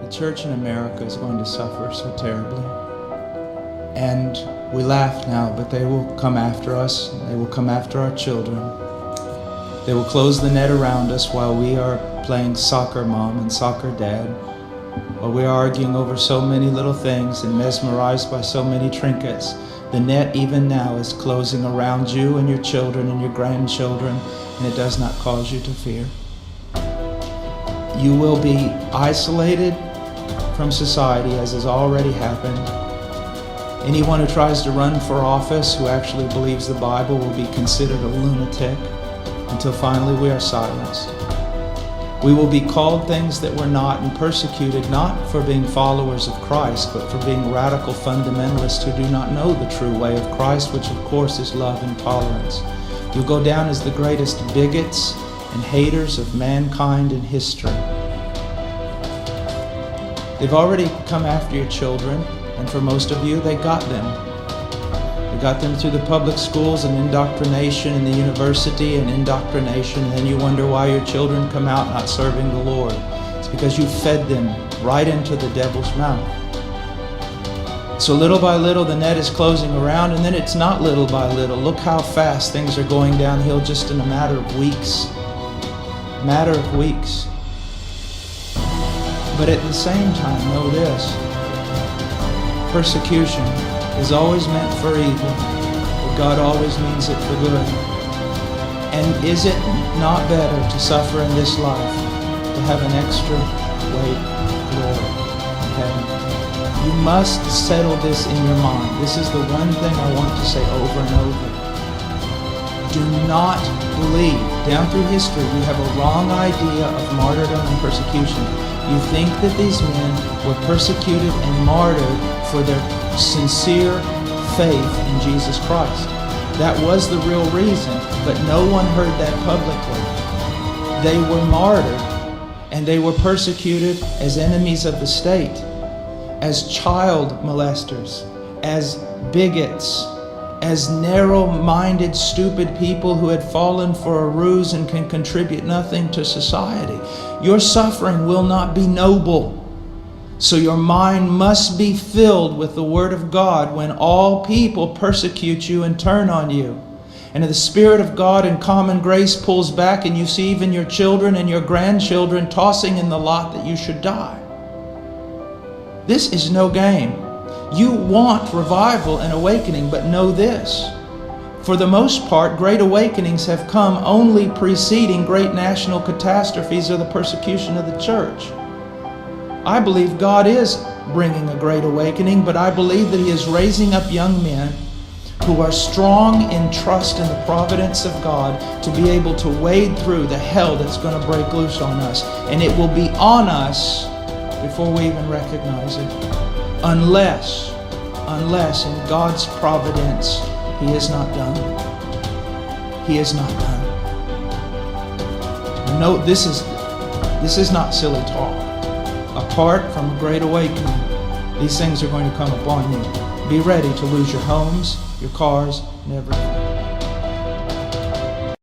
the church in America is going to suffer so terribly. And we laugh now, but they will come after us. They will come after our children. They will close the net around us while we are playing soccer mom and soccer dad, while we are arguing over so many little things and mesmerized by so many trinkets. The net even now is closing around you and your children and your grandchildren, and it does not cause you to fear. You will be isolated from society, as has already happened. Anyone who tries to run for office who actually believes the Bible will be considered a lunatic until finally we are silenced. We will be called things that we're not and persecuted not for being followers of Christ, but for being radical fundamentalists who do not know the true way of Christ, which of course is love and tolerance. You'll go down as the greatest bigots and haters of mankind in history. They've already come after your children, and for most of you, they got them. They got them through the public schools and indoctrination, and the university and indoctrination, and then you wonder why your children come out not serving the Lord. It's because you fed them right into the devil's mouth. So little by little, the net is closing around, and then it's not little by little. Look how fast things are going downhill just in a matter of weeks. Matter of weeks. But at the same time, know this. Persecution is always meant for evil, but God always means it for good. And is it not better to suffer in this life, to have an extra weight of glory in heaven? You must settle this in your mind. This is the one thing I want to say over and over. Do not believe, down through history, you have a wrong idea of martyrdom and persecution. You think that these men were persecuted and martyred for their sincere faith in Jesus Christ. That was the real reason, but no one heard that publicly. They were martyred, and they were persecuted as enemies of the state, as child molesters, as bigots, as narrow-minded, stupid people who had fallen for a ruse and can contribute nothing to society. Your suffering will not be noble. So your mind must be filled with the Word of God when all people persecute you and turn on you. And the Spirit of God in common grace pulls back, and you see even your children and your grandchildren tossing in the lot that you should die. This is no game. You want revival and awakening, but know this. For the most part, great awakenings have come only preceding great national catastrophes or the persecution of the church. I believe God is bringing a great awakening, but I believe that He is raising up young men who are strong in trust in the providence of God to be able to wade through the hell that's going to break loose on us. And it will be on us before we even recognize it. Unless in God's providence, He is not done. He is not done. No, this is not silly talk. Apart from a great awakening, these things are going to come upon you. Be ready to lose your homes, your cars, and everything.